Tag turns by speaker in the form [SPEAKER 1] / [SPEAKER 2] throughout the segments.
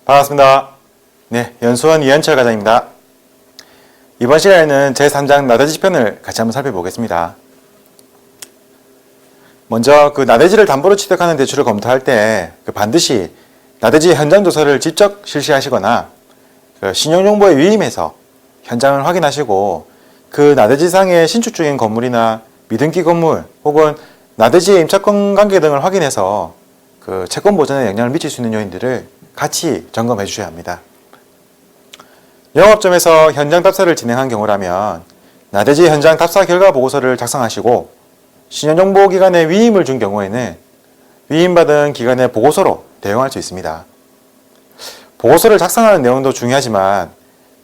[SPEAKER 1] 반갑습니다. 네, 연수원 이현철 과장입니다. 이번 시간에는 제3장 나대지 편을 같이 한번 살펴보겠습니다. 먼저 나대지를 담보로 취득하는 대출을 검토할 때 반드시 나대지 현장 조사를 직접 실시하시거나 신용정보에 위임해서 현장을 확인하시고 그 나대지상의 신축 중인 건물이나 미등기 건물 혹은 나대지의 임차권 관계 등을 확인해서 채권 보전에 영향을 미칠 수 있는 요인들을 같이 점검해 주셔야 합니다. 영업점에서 현장 답사를 진행한 경우라면 나대지 현장 답사 결과 보고서를 작성하시고 신용정보기관에 위임을 준 경우에는 위임받은 기관의 보고서로 대응할 수 있습니다. 보고서를 작성하는 내용도 중요하지만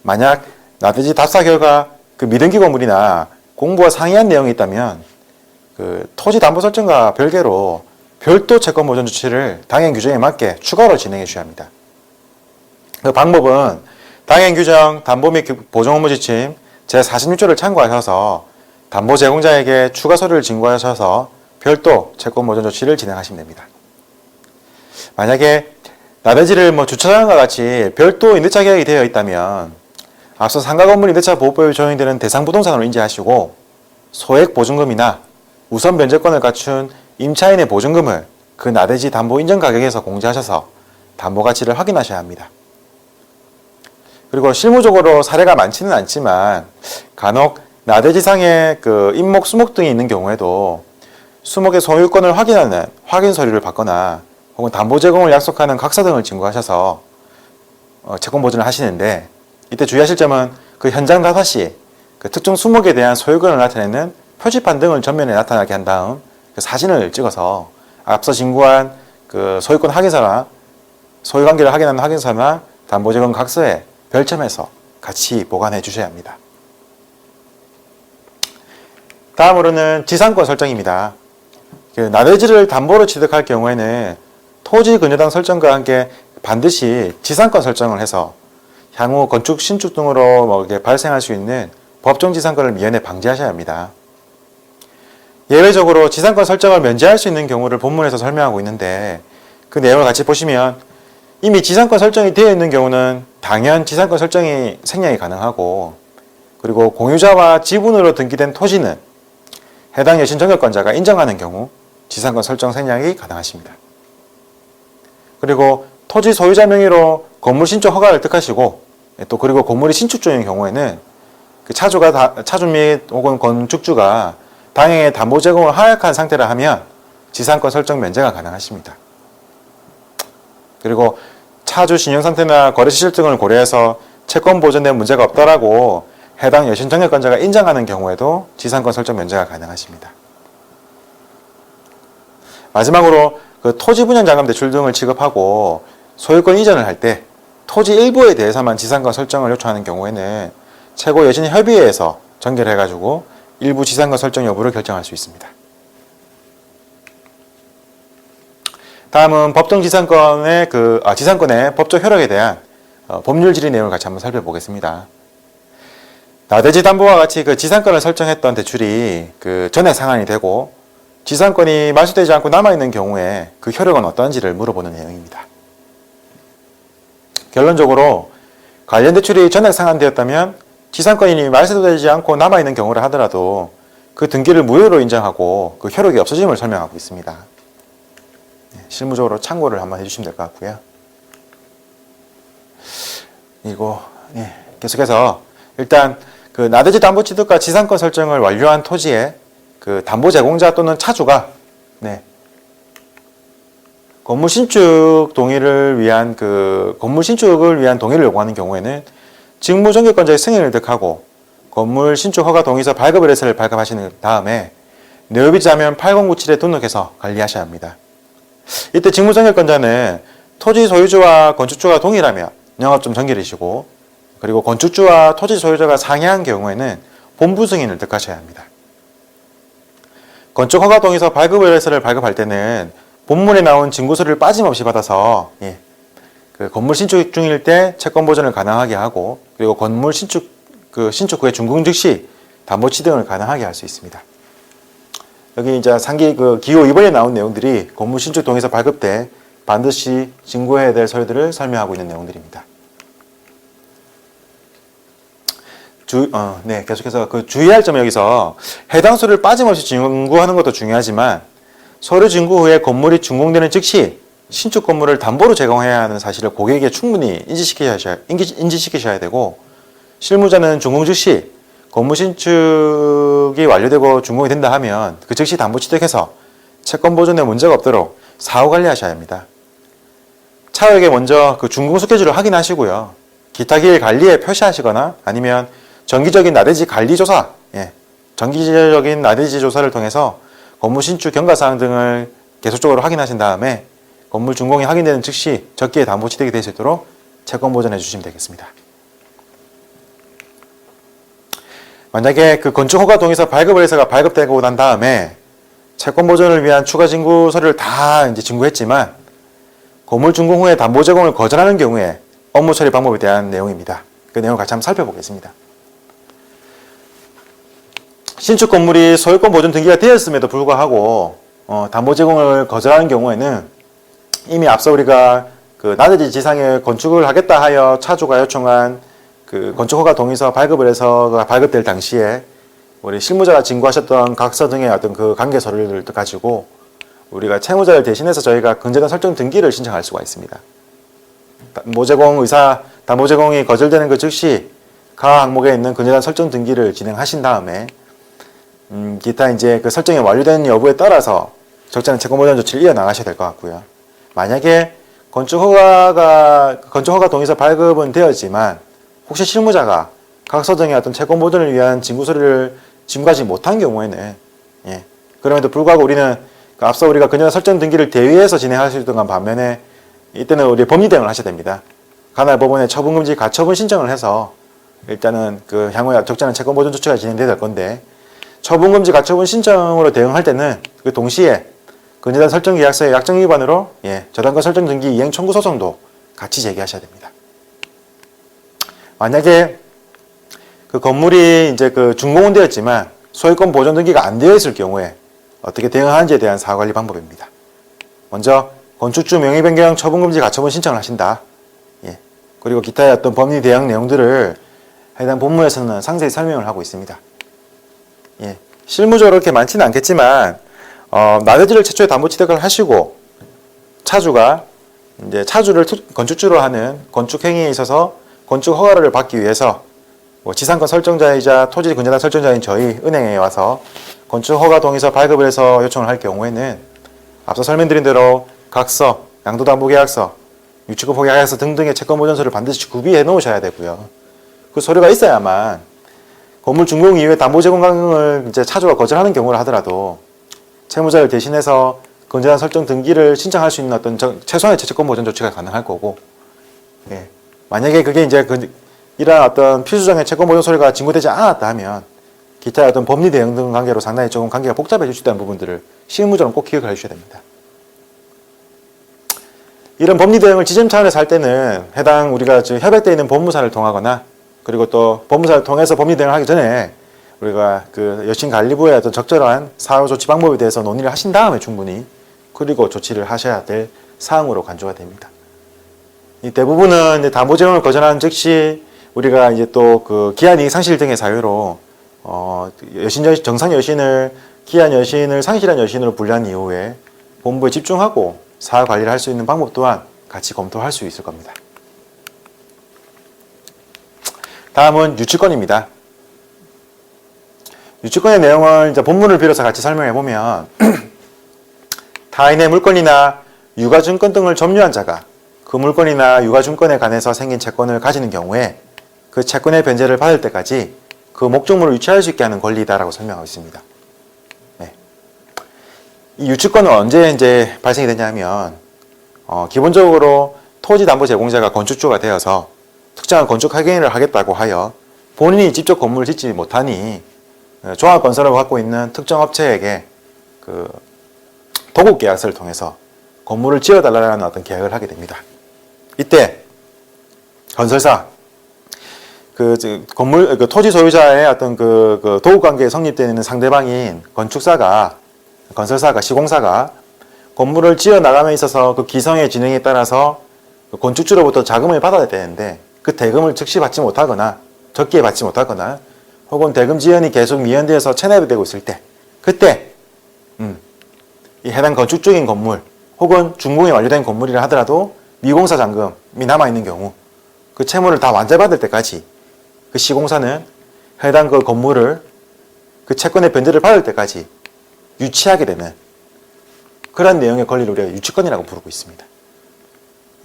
[SPEAKER 1] 만약 나대지 답사 결과 미등기 건물이나 공부와 상이한 내용이 있다면 토지 담보 설정과 별개로 별도 채권 보전 조치를 당행 규정에 맞게 추가로 진행해 주셔야 합니다. 그 방법은 당행 규정 담보 및 보증 업무 지침 제46조를 참고하셔서 담보 제공자에게 추가 서류를 진구하셔서 별도 채권 보전 조치를 진행하시면 됩니다. 만약에 나대지를 주차장과 같이 별도 임대차 계약이 되어 있다면 앞서 상가 건물 임대차 보호법에 적용되는 대상 부동산으로 인지하시고 소액 보증금이나 우선 변제권을 갖춘 임차인의 보증금을 그 나대지 담보 인정 가격에서 공제하셔서 담보 가치를 확인하셔야 합니다. 그리고 실무적으로 사례가 많지는 않지만 간혹 나대지상에 임목, 수목 등이 있는 경우에도 수목의 소유권을 확인하는 확인 서류를 받거나 혹은 담보 제공을 약속하는 각서 등을 진구하셔서 채권 보전을 하시는데 이때 주의하실 점은 현장 답사 시 특정 수목에 대한 소유권을 나타내는 표지판 등을 전면에 나타나게 한 다음 사진을 찍어서 앞서 진구한 소유권 확인서나 소유관계를 확인하는 확인서나 담보 제공 각서에 별첨해서 같이 보관해 주셔야 합니다. 다음으로는 지상권 설정입니다. 나대지를 담보로 취득할 경우에는 토지 근저당 설정과 함께 반드시 지상권 설정을 해서 향후 건축, 신축 등으로 발생할 수 있는 법정 지상권을 미연에 방지하셔야 합니다. 예외적으로 지상권 설정을 면제할 수 있는 경우를 본문에서 설명하고 있는데 그 내용을 같이 보시면 이미 지상권 설정이 되어 있는 경우는 당연 지상권 설정이 생략이 가능하고 그리고 공유자와 지분으로 등기된 토지는 해당 여신 정결권자가 인정하는 경우 지상권 설정 생략이 가능하십니다. 그리고 토지 소유자 명의로 건물 신축 허가를 득하시고 또 그리고 건물이 신축 중인 경우에는 차주 및 혹은 건축주가 당행의 담보 제공을 하약한 상태라 하면 지상권 설정 면제가 가능하십니다. 그리고 차주 신용 상태나 거래 실질 등을 고려해서 채권 보전에 문제가 없다라고 해당 여신 정결권자가 인정하는 경우에도 지상권 설정 면제가 가능하십니다. 마지막으로 토지 분양 자금 대출 등을 취급하고 소유권 이전을 할 때 토지 일부에 대해서만 지상권 설정을 요청하는 경우에는 최고 여신 협의회에서 전결해가지고 일부 지상권 설정 여부를 결정할 수 있습니다. 다음은 법정 지상권의 지상권의 법적 효력에 대한 법률 질의 내용을 같이 한번 살펴보겠습니다. 나대지 담보와 같이 지상권을 설정했던 대출이 전액 상환이 되고 지상권이 말소되지 않고 남아있는 경우에 그 효력은 어떤지를 물어보는 내용입니다. 결론적으로 관련 대출이 전액 상환되었다면 지상권이 말소되지 않고 남아있는 경우를 하더라도 그 등기를 무효로 인정하고 그 효력이 없어짐을 설명하고 있습니다. 실무적으로 참고를 한번 해주시면 될 것 같고요. 그리고 계속해서 일단 나대지 담보 취득과 지상권 설정을 완료한 토지에 담보 제공자 또는 차주가 건물 신축 동의를 위한 건물 신축을 위한 동의를 요구하는 경우에는 직무 정결권자의 승인을 득하고 건물 신축 허가 동의서 발급 의뢰서를 발급하신 다음에 내업이자면 8097에 등록해서 관리하셔야 합니다. 이때 직무 정결권자는 토지 소유주와 건축주가 동일하면 영업점 정결이시고 그리고 건축주와 토지 소유자가 상이한 경우에는 본부 승인을 득하셔야 합니다. 건축 허가 동의서 발급 의뢰서를 발급할 때는 본문에 나온 진구서를 빠짐없이 받아서 건물 신축 중일 때 채권 보전을 가능하게 하고 그리고 건물 신축 후에 준공 즉시 담보 취득을 가능하게 할 수 있습니다. 여기 이제 상기 기호 2번에 나온 내용들이 건물 신축 동의서 발급 때 반드시 증거해야 될 서류들을 설명하고 있는 내용들입니다. 계속해서 그 주의할 점은 여기서 해당 서류를 빠짐없이 증거하는 것도 중요하지만 서류 증거 후에 건물이 준공되는 즉시 신축 건물을 담보로 제공해야 하는 사실을 고객에게 충분히 인지시키셔야 되고, 실무자는 준공 즉시 건물 신축이 완료되고 준공이 된다 하면 그 즉시 담보 취득해서 채권 보존에 문제가 없도록 사후 관리하셔야 합니다. 차후에게 먼저 그 준공 스케줄을 확인하시고요. 기타 기일 관리에 표시하시거나 아니면 정기적인 나대지 관리 조사, 정기적인 나대지 조사를 통해서 건물 신축 경과사항 등을 계속적으로 확인하신 다음에 건물 준공이 확인되는 즉시 적기에 담보 취득이 될 수 있도록 채권 보존해 주시면 되겠습니다. 만약에 그 건축허가 동의서 발급을 해서가 발급되고 난 다음에 채권 보존을 위한 추가 징구 서류를 다 이제 징구했지만 건물 준공 후에 담보 제공을 거절하는 경우에 업무 처리 방법에 대한 내용입니다. 그 내용을 같이 한번 살펴보겠습니다. 신축 건물이 소유권 보존 등기가 되었음에도 불구하고 담보 제공을 거절하는 경우에는 이미 앞서 우리가 그 나대지 지상에 건축을 하겠다 하여 차주가 요청한 그 건축허가 동의서 발급을 해서 발급될 당시에 우리 실무자가 징구하셨던 각서 등의 어떤 그 관계 서류를 가지고 우리가 채무자를 대신해서 저희가 근저당 설정 등기를 신청할 수가 있습니다. 담보 제공이 거절되는 그 즉시 가 항목에 있는 근저당 설정 등기를 진행하신 다음에 기타 이제 그 설정이 완료된 여부에 따라서 적절한 채권 보존 조치를 이어나가셔야 될 것 같고요. 만약에 건축허가 동의서 발급은 되었지만 혹시 실무자가 각서 등의 어떤 채권 보존을 위한 징구 서류를 징구하지 못한 경우에는 그럼에도 불구하고 우리는 앞서 우리가 근저당 설정 등기를 대위해서 진행하시던 반면에 이때는 우리 법리 대응을 하셔야 됩니다. 관할 법원에 처분금지 가처분 신청을 해서 일단은 그 향후에 적절한 채권 보존 조치가 진행돼야 될 건데, 처분금지 가처분 신청으로 대응할 때는 그 동시에 근저당 설정 계약서의 약정 위반으로 저당권 설정 등기 이행 청구 소송도 같이 제기하셔야 됩니다. 만약에 그 건물이 이제 그 준공은 되었지만 소유권 보존 등기가 안 되어 있을 경우에 어떻게 대응하는지에 대한 사후관리 방법입니다. 먼저 건축주 명의 변경 처분금지 가처분 신청을 하신다. 그리고 기타의 어떤 법리 대응 내용들을 해당 본문에서는 상세히 설명을 하고 있습니다. 실무적으로 그렇게 많지는 않겠지만 나대지를 최초에 담보 취득을 하시고 차주가 이제 차주를 건축주로 하는 건축 행위에 있어서 건축 허가를 받기 위해서 지상권 설정자이자 토지 근저당 설정자인 저희 은행에 와서 건축 허가 동의서 발급을 해서 요청을 할 경우에는 앞서 설명드린 대로 각서, 양도담보계약서, 유치급포계약서 등등의 채권 보존서를 반드시 구비해 놓으셔야 되고요. 그 서류가 있어야만 건물 준공 이후에 담보 제공 강행을 이제 차주가 거절하는 경우를 하더라도 채무자를 대신해서 근저당 설정 등기를 신청할 수 있는 어떤 최소한의 채권 보존 조치가 가능할 거고, 만약에 그게 이제 이러한 어떤 필수적인 채권 보존 서류가 징구되지 않았다 하면 기타의 어떤 법리 대응 등 관계로 상당히 조금 관계가 복잡해질 수 있다는 부분들을 실무적으로 꼭 기억을 해주셔야 됩니다. 이런 법리 대응을 지점 차원에서 할 때는 해당 우리가 협약되어 있는 법무사를 통하거나, 그리고 또 법무사를 통해서 법리 대응을 하기 전에 우리가 그 여신관리부의 어떤 적절한 사후 조치 방법에 대해서 논의를 하신 다음에 충분히 그리고 조치를 하셔야 될 사항으로 간주가 됩니다. 이 대부분은 이제 담보 제공을 거절하는 즉시 우리가 이제 또 그 기한 이익 상실 등의 사유로 정상 여신을 기한 여신을 상실한 여신으로 분류한 이후에 본부에 집중하고 사후 관리를 할 수 있는 방법 또한 같이 검토할 수 있을 겁니다. 다음은 유치권입니다. 유치권의 내용을 이제 본문을 빌어서 같이 설명해 보면 타인의 물건이나 유가증권 등을 점유한 자가 그 물건이나 유가증권에 관해서 생긴 채권을 가지는 경우에 그 채권의 변제를 받을 때까지 그 목적물을 유치할 수 있게 하는 권리다라고 설명하고 있습니다. 이 유치권은 언제 이제 발생이 되냐면 기본적으로 토지 담보 제공자가 건축주가 되어서 특정한 건축 행위를 하겠다고 하여 본인이 직접 건물을 짓지 못하니 종합건설을 갖고 있는 특정 업체에게 그 도급 계약서를 통해서 건물을 지어달라는 어떤 계약을 하게 됩니다. 이때 건설사 그 토지 소유자의 어떤 그 도급 관계에 성립되는 상대방인 건설사가 시공사가 건물을 지어 나감에 있어서 그 기성의 진행에 따라서 그 건축주로부터 자금을 받아야 되는데 그 대금을 즉시 받지 못하거나 적기에 받지 못하거나 혹은 대금 지연이 계속 미연되어서 체납이 되고 있을 때 그때 이 해당 건축 중인 건물 혹은 준공이 완료된 건물이라 하더라도 미공사 잔금이 남아있는 경우 그 채무를 다 완전받을 때까지 그 시공사는 해당 그 건물을 그 채권의 변제를 받을 때까지 유치하게 되는 그런 내용의 권리를 우리가 유치권이라고 부르고 있습니다.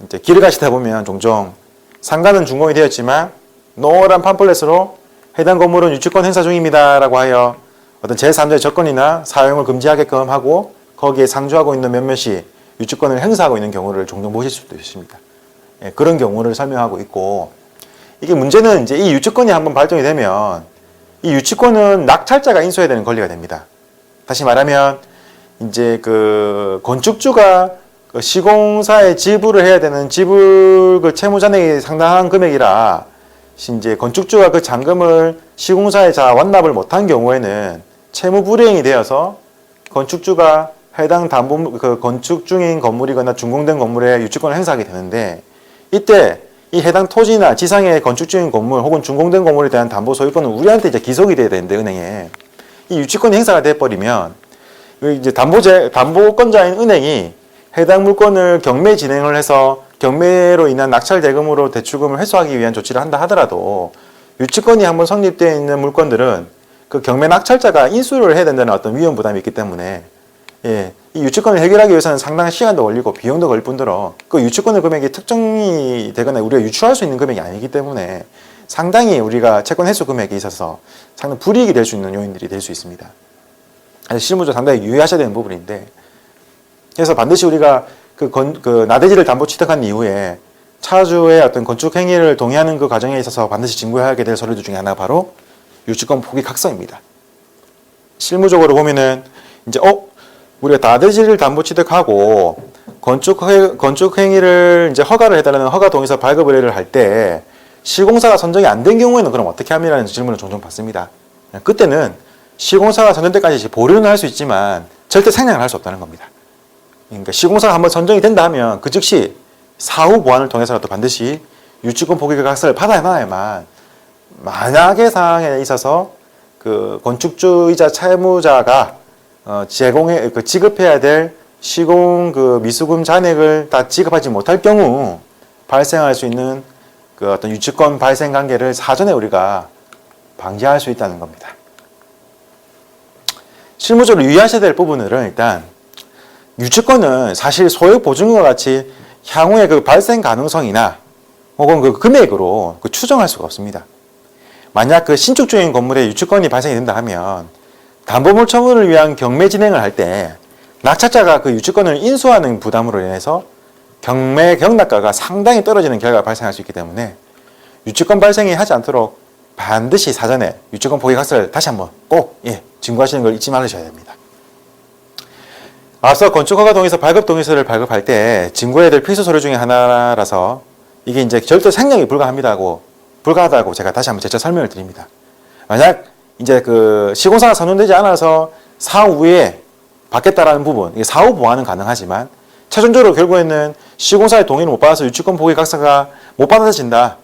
[SPEAKER 1] 이제 길을 가시다 보면 종종 상가는 준공이 되었지만 노란 팜플렛으로 해당 건물은 유치권 행사 중입니다라고 하여 어떤 제3자의 접근이나 사용을 금지하게끔 하고 거기에 상주하고 있는 몇몇이 유치권을 행사하고 있는 경우를 종종 보실 수도 있습니다. 예, 그런 경우를 설명하고 있고 이게 문제는 이제 이 유치권이 한번 발동이 되면 이 유치권은 낙찰자가 인수해야 되는 권리가 됩니다. 다시 말하면 이제 그 건축주가 그 시공사에 지불을 해야 되는 지불 그 채무 잔액이 상당한 금액이라 이제 건축주가 그 잔금을 시공사에 완납을 못한 경우에는 채무 불이행이 되어서 건축주가 해당 담보 그 건축 중인 건물이거나 준공된 건물에 유치권을 행사하게 되는데 이때 이 해당 토지나 지상의 건축 중인 건물 혹은 준공된 건물에 대한 담보 소유권은 우리한테 이제 기속이 돼야 되는데 은행에 이 유치권이 행사가 돼 버리면 이제 담보권자인 은행이 해당 물건을 경매 진행을 해서 경매로 인한 낙찰 대금으로 대출금을 회수하기 위한 조치를 한다 하더라도 유치권이 한번 성립되어 있는 물건들은 그 경매 낙찰자가 인수를 해야 된다는 어떤 위험 부담이 있기 때문에 예, 이 유치권을 해결하기 위해서는 상당한 시간도 걸리고 비용도 걸릴 뿐더러 그 유치권의 금액이 특정이 되거나 우리가 유추할 수 있는 금액이 아니기 때문에 상당히 우리가 채권 회수 금액에 있어서 상당히 불이익이 될 수 있는 요인들이 될 수 있습니다. 그래서 실무적으로 상당히 유의하셔야 되는 부분인데 그래서 반드시 우리가 그 나대지를 담보 취득한 이후에 차주의 어떤 건축 행위를 동의하는 그 과정에 있어서 반드시 진구하게 될 서류들 중에 하나가 바로 유치권 포기 각서입니다. 실무적으로 보면은 이제 우리가 나대지를 담보 취득하고 건축 행위를 이제 허가를 해달라는 허가 동의서 발급 의뢰를 할 때 시공사가 선정이 안 된 경우에는 그럼 어떻게 합니다라는 질문을 종종 받습니다. 그때는 시공사가 선정 때까지 보류는 할 수 있지만 절대 생략을 할 수 없다는 겁니다. 그러니까 시공사가 한번 선정이 된다 하면 그 즉시 사후 보완을 통해서라도 반드시 유치권 포기 각서를 받아놔야만 만약의 상황에 있어서 그 건축주이자 채무자가 지급해야 될 시공 그 미수금 잔액을 다 지급하지 못할 경우 발생할 수 있는 그 어떤 유치권 발생 관계를 사전에 우리가 방지할 수 있다는 겁니다. 실무적으로 유의하셔야 될 부분들은 일단 유치권은 사실 소액 보증금과 같이 향후의 그 발생 가능성이나 혹은 그 금액으로 그 추정할 수가 없습니다. 만약 그 신축 중인 건물에 유치권이 발생이 된다 하면 담보물 처분을 위한 경매 진행을 할 때 낙찰자가 그 유치권을 인수하는 부담으로 인해서 경매 경락가가 상당히 떨어지는 결과가 발생할 수 있기 때문에 유치권 발생이 하지 않도록 반드시 사전에 유치권 포기 각서를 다시 한번 꼭 진구하시는 걸 잊지 말으셔야 됩니다. 앞서 건축허가 동의서 발급 동의서를 발급할 때 진구해야 될 필수 서류 중에 하나라서 이게 이제 절대 생략이 불가하다고 제가 다시 한번 재차 설명을 드립니다. 만약 이제 그 시공사가 선언되지 않아서 사후에 받겠다라는 부분, 이게 사후 보완은 가능하지만 최종적으로 결국에는 시공사의 동의를 못 받아서 유치권 포기 각서가 못 받아진다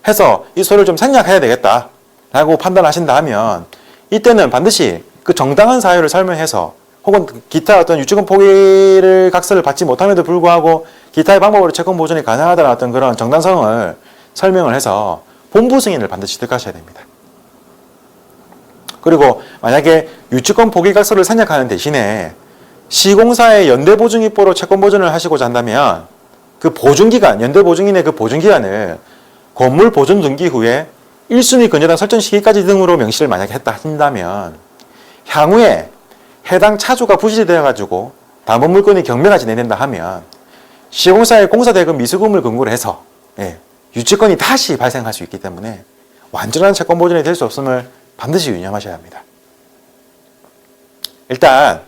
[SPEAKER 1] 해서 이 서류를 좀 생략해야 되겠다라고 판단하신다 하면 이때는 반드시 그 정당한 사유를 설명해서 혹은 기타 어떤 유치권 포기를 각서를 받지 못함에도 불구하고 기타의 방법으로 채권 보존이 가능하다는 어떤 그런 정당성을 설명을 해서 본부 승인을 반드시 취득하셔야 됩니다. 그리고 만약에 유치권 포기 각서를 생략하는 대신에 시공사의 연대보증입보로 채권 보존을 하시고자 한다면 그 보증기간, 연대보증인의 그 보증기간을 건물 보존 등기 후에 1순위 근저당 설정 시기까지 등으로 명시를 만약에 한다면 향후에 해당 차주가 부실이 되어가지고 담보물건이 경매가 진행된다 하면 시공사의 공사대금 미수금을 근거로 해서 유치권이 다시 발생할 수 있기 때문에 완전한 채권 보존이 될 수 없음을 반드시 유념하셔야 합니다. 일단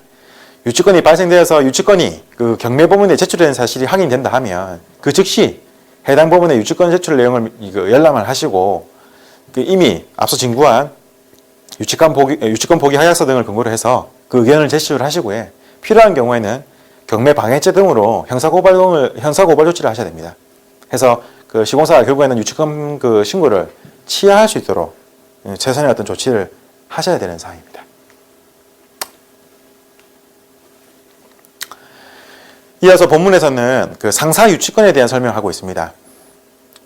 [SPEAKER 1] 유치권이 발생되어서 유치권이 그 경매법원에 제출된 사실이 확인된다 하면 그 즉시 해당 법원의 유치권 제출 내용을 열람을 하시고 이미 앞서 진구한 유치권 포기 하약서 등을 근거로 해서 그 의견을 제출을 하시고 필요한 경우에는 경매 방해죄 등으로 형사고발 조치를 하셔야 됩니다. 해서 그 시공사가 결국에는 유치권 그 신고를 취하할 수 있도록 최선의 어떤 조치를 하셔야 되는 사항입니다. 이어서 본문에서는 그 상사 유치권에 대한 설명을 하고 있습니다.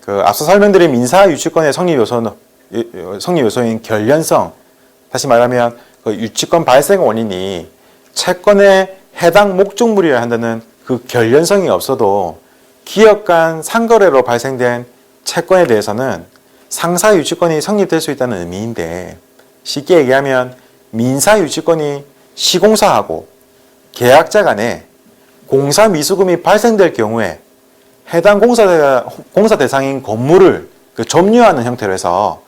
[SPEAKER 1] 그 앞서 설명드린 민사 유치권의 성립 요소인 결련성, 다시 말하면 그 유치권 발생 원인이 채권의 해당 목적물이어야 한다는 그 결련성이 없어도 기업 간 상거래로 발생된 채권에 대해서는 상사 유치권이 성립될 수 있다는 의미인데, 쉽게 얘기하면 민사 유치권이 시공사하고 계약자 간에 공사 미수금이 발생될 경우에 해당 공사 대상인 건물을 점유하는 형태로 해서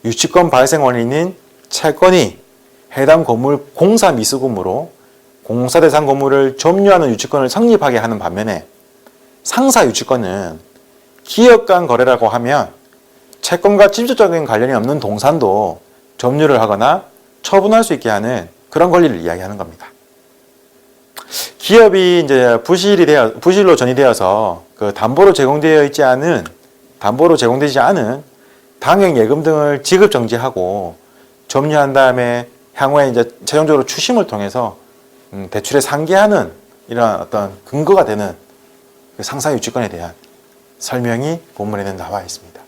[SPEAKER 1] 유치권 발생 원인인 채권이 해당 건물 공사 미수금으로 공사 대상 건물을 점유하는 유치권을 성립하게 하는 반면에, 상사 유치권은 기업 간 거래라고 하면 채권과 직접적인 관련이 없는 동산도 점유를 하거나 처분할 수 있게 하는 그런 권리를 이야기하는 겁니다. 기업이 이제 부실로 전이되어서 그 담보로 제공되지 않은 당행 예금 등을 지급 정지하고 점유한 다음에 향후에 이제 최종적으로 추심을 통해서 대출에 상계하는 이러한 어떤 근거가 되는 그 상사 유치권에 대한 설명이 본문에는 나와 있습니다.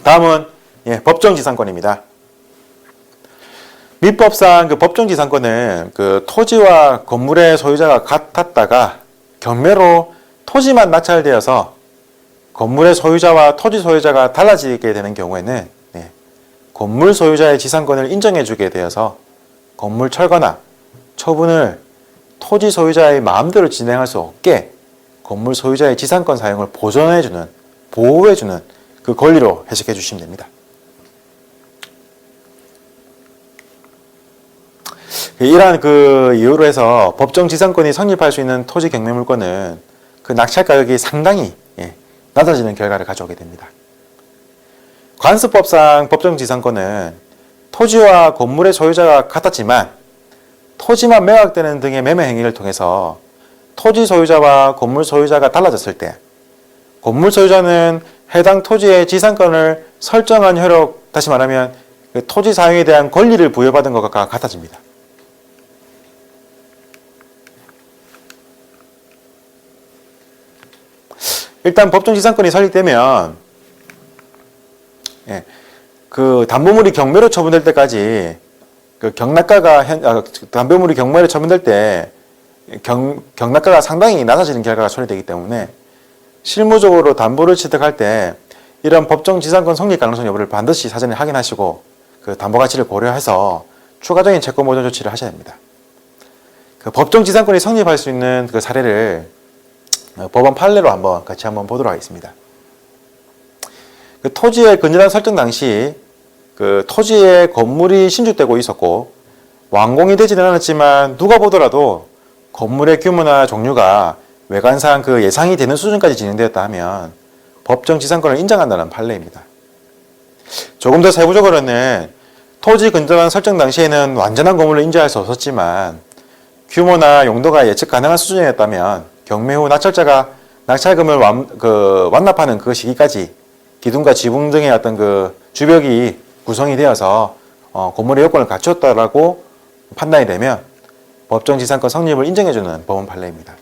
[SPEAKER 1] 다음은 법정지상권입니다. 민법상 그 법정지상권은 그 토지와 건물의 소유자가 같았다가 경매로 토지만 낙찰되어서 건물의 소유자와 토지 소유자가 달라지게 되는 경우에는 건물 소유자의 지상권을 인정해주게 되어서 건물 철거나 처분을 토지 소유자의 마음대로 진행할 수 없게 건물 소유자의 지상권 사용을 보호해주는 그 권리로 해석해 주시면 됩니다. 이러한 그 이유로 해서 법정 지상권이 성립할 수 있는 토지 경매 물건은 그 낙찰 가격이 상당히 낮아지는 결과를 가져오게 됩니다. 관습법상 법정 지상권은 토지와 건물의 소유자가 같았지만 토지만 매각되는 등의 매매 행위를 통해서 토지 소유자와 건물 소유자가 달라졌을 때 건물 소유자는 해당 토지의 지상권을 설정한 효력, 다시 말하면 그 토지 사용에 대한 권리를 부여받은 것과 같아집니다. 일단 법정지상권이 설립되면 그 담보물이 경매로 처분될 때까지 그 담보물이 경매로 처분될 때 경락가가 상당히 낮아지는 결과가 처리되기 때문에 실무적으로 담보를 취득할 때 이런 법정지상권 성립 가능성 여부를 반드시 사전에 확인하시고 그 담보 가치를 고려해서 추가적인 채권 보전 조치를 하셔야 됩니다. 그 법정지상권이 성립할 수 있는 그 사례를 법원 판례로 같이 한번 보도록 하겠습니다. 그 토지의 근저당 설정 당시 그 토지에 건물이 신축되고 있었고 완공이 되지는 않았지만 누가 보더라도 건물의 규모나 종류가 외관상 그 예상이 되는 수준까지 진행되었다 하면 법정 지상권을 인정한다는 판례입니다. 조금 더 세부적으로는 토지 근저당 설정 당시에는 완전한 건물을 인정할 수 없었지만 규모나 용도가 예측 가능한 수준이었다면 경매 후 낙찰자가 낙찰금을 완납하는 그 시기까지 기둥과 지붕 등의 어떤 그 주벽이 구성이 되어서 건물의 요건을 갖췄다라고 판단이 되면 법정지상권 성립을 인정해주는 법원 판례입니다.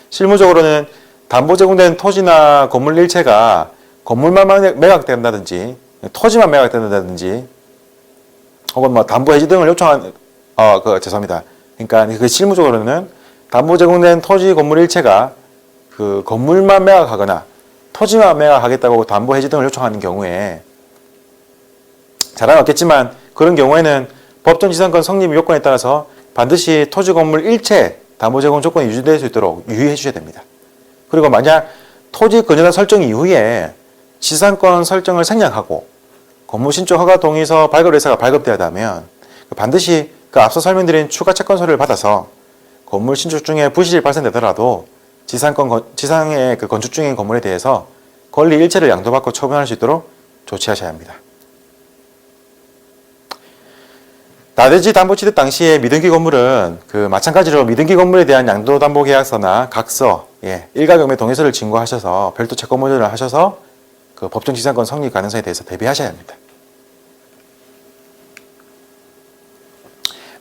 [SPEAKER 1] 실무적으로는 담보 제공된 토지나 건물 일체가 건물만 매각된다든지 토지만 매각된다든지 혹은 담보 해지 등을 요청한 죄송합니다. 그러니까 그 실무적으로는 담보 제공된 토지 건물 일체가 그 건물만 매각하거나 토지만 매각하겠다고 담보 해지 등을 요청하는 경우에 자랑은 없겠지만 그런 경우에는 법정지상권 성립 요건에 따라서 반드시 토지 건물 일체 담보 제공 조건이 유지될 수 있도록 유의해 주셔야 됩니다. 그리고 만약 토지 근저당 설정 이후에 지상권 설정을 생략하고 건물 신축 허가 동의서 발급 의사가 발급되었다면 반드시 그 앞서 설명드린 추가 채권서를 받아서 건물 신축 중에 부실이 발생되더라도 지상의 그 건축 중인 건물에 대해서 권리 일체를 양도받고 처분할 수 있도록 조치하셔야 합니다. 나대지 담보 취득 당시에 미등기 건물은 마찬가지로 미등기 건물에 대한 양도담보계약서나 각서, 일가경매 동의서를 진구하셔서 별도 채권 보존을 하셔서 법정지상권 성립 가능성에 대해서 대비하셔야 합니다.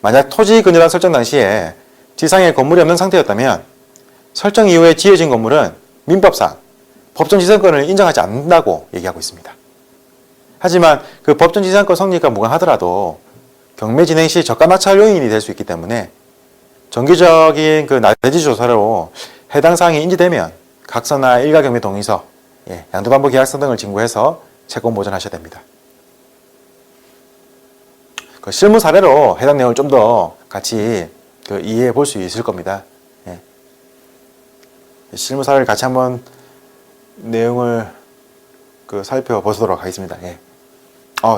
[SPEAKER 1] 만약 토지 근저당 설정 당시에 지상에 건물이 없는 상태였다면 설정 이후에 지어진 건물은 민법상 법정지상권을 인정하지 않는다고 얘기하고 있습니다. 하지만 법정지상권 성립과 무관하더라도 경매 진행 시 저가 낙찰 요인이 될 수 있기 때문에 정기적인 나대지 조사로 해당 사항이 인지되면 각서나 일가경매 동의서, 양도담보 계약서 등을 진구해서 채권 보존하셔야 됩니다. 실무 사례로 해당 내용을 좀 더 같이 이해해 볼 수 있을 겁니다. 실무 사례를 같이 한번 내용을 살펴보도록 하겠습니다.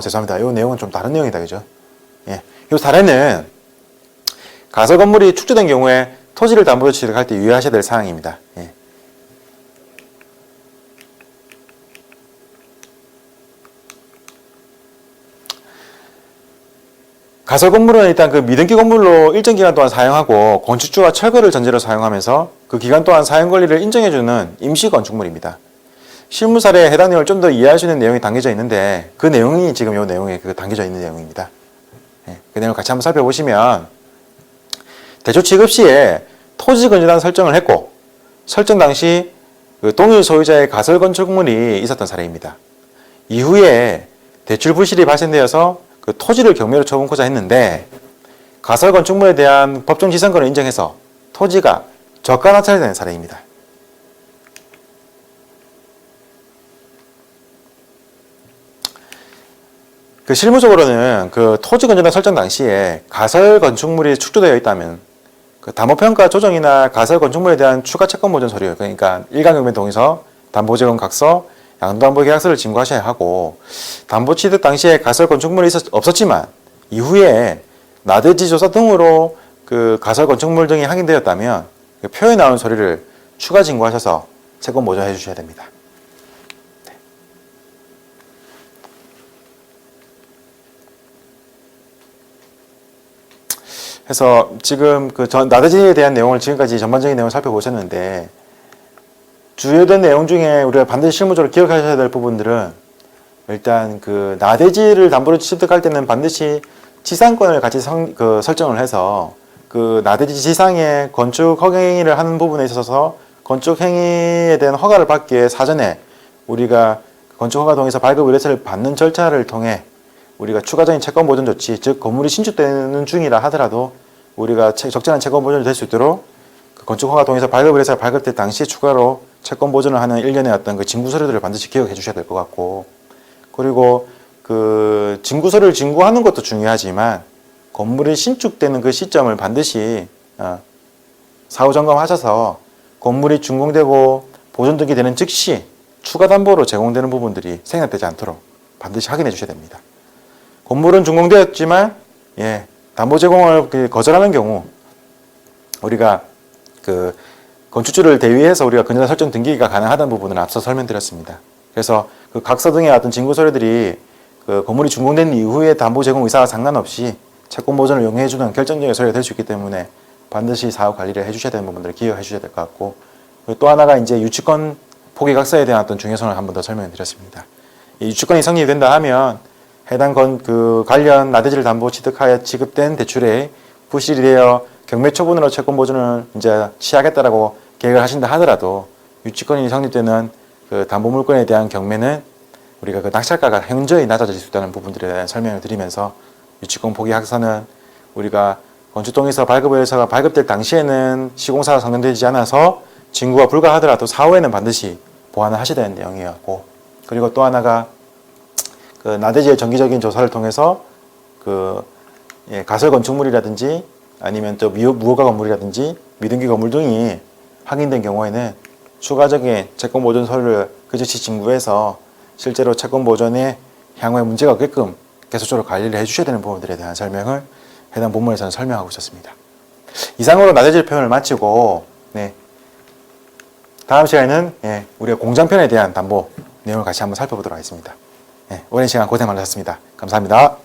[SPEAKER 1] 죄송합니다. 이 내용은 좀 다른 내용이다, 그죠? 이 사례는 가설 건물이 축조된 경우에 토지를 담보로 취득할 때 유의하셔야 될 사항입니다. 가설 건물은 일단 미등기 건물로 일정 기간 동안 사용하고 건축주가 철거를 전제로 사용하면서 그 기간 동안 사용 권리를 인정해주는 임시 건축물입니다. 실무 사례에 해당 내용을 좀 더 이해할 수 있는 내용이 담겨져 있는데 그 내용이 지금 이 내용에 담겨져 있는 내용입니다. 그 내용을 같이 한번 살펴보시면 대출 취급 시에 토지 근저당 설정을 했고 설정 당시 동일 소유자의 가설 건축물이 있었던 사례입니다. 이후에 대출 부실이 발생되어서 토지를 경매로 쳐본고자 했는데 가설 건축물에 대한 법정 지상권을 인정해서 토지가 저가 낙찰이 되는 사례입니다. 실무적으로는 토지 근저당 설정 당시에 가설 건축물이 축조되어 있다면 담보평가 조정이나 가설 건축물에 대한 추가 채권 보존 서류, 그러니까 일가경매 동의서, 담보제공 각서, 양도담보계약서를 진구하셔야 하고 담보 취득 당시에 가설 건축물이 없었지만 이후에 나대지 조사 등으로 가설 건축물 등이 확인되었다면 표에 나온 서류를 추가 진구하셔서 채권 보존해 주셔야 됩니다. 그래서 지금 나대지에 대한 내용을 지금까지 전반적인 내용을 살펴보셨는데 주요된 내용 중에 우리가 반드시 실무적으로 기억하셔야 될 부분들은 일단 나대지를 담보로 취득할 때는 반드시 지상권을 같이 설정을 해서 나대지 지상에 건축 허가행위를 하는 부분에 있어서 건축 행위에 대한 허가를 받기 위해 사전에 우리가 건축 허가 동의서 발급 의뢰서를 받는 절차를 통해 우리가 추가적인 채권 보존 조치, 즉 건물이 신축되는 중이라 하더라도 우리가 적절한 채권 보존이 될 수 있도록 건축 허가 동의서 발급 의뢰서가 발급될 당시에 추가로 채권 보존을 하는 일련의 어떤 진구 서류들을 반드시 기억해 주셔야 될 것 같고, 그리고 진구 서류를 진구하는 것도 중요하지만 건물이 신축되는 시점을 반드시 사후 점검하셔서 건물이 준공되고 보존 등기 되는 즉시 추가 담보로 제공되는 부분들이 생략되지 않도록 반드시 확인해 주셔야 됩니다. 건물은 준공되었지만 담보 제공을 거절하는 경우 우리가 건축주를 대위해서 우리가 근저당 설정 등기가 가능하다는 부분을 앞서 설명드렸습니다. 그래서 각서 등의 어떤 진구 서류들이 건물이 준공된 이후에 담보 제공 의사와 상관없이 채권 보존을 용해주는 결정적인 서류가 될 수 있기 때문에 반드시 사후 관리를 해주셔야 되는 부분들을 기억해 주셔야 될 것 같고, 또 하나가 이제 유치권 포기 각서에 대한 어떤 중요성을 한 번 더 설명드렸습니다. 이 유치권이 성립이 된다 하면 해당 관련 나대지를 담보 취득하여 지급된 대출에 부실이 되어 경매 처분으로 채권 보존을 이제 취하겠다라고 계획을 하신다 하더라도 유치권이 성립되는 담보 물건에 대한 경매는 우리가 낙찰가가 현저히 낮아질 수 있다는 부분들에 대한 설명을 드리면서 유치권 포기 학서는 우리가 건축동의서 발급 의뢰서가 발급될 당시에는 시공사가 성립되지 않아서 진구가 불가하더라도 사후에는 반드시 보완을 하셔야 되는 내용이었고, 그리고 또 하나가 나대지의 정기적인 조사를 통해서 가설 건축물이라든지 아니면 또 무허가 건물이라든지 미등기 건물 등이 확인된 경우에는 추가적인 채권 보존 서류를 즉시 진구해서 실제로 채권 보존에 향후에 문제가 없게끔 계속적으로 관리를 해주셔야 되는 부분들에 대한 설명을 해당 본문에서는 설명하고 있었습니다. 이상으로 나대지 표현을 마치고 다음 시간에는 우리가 공장편에 대한 담보 내용을 같이 한번 살펴보도록 하겠습니다. 오랜 시간 고생 많으셨습니다. 감사합니다.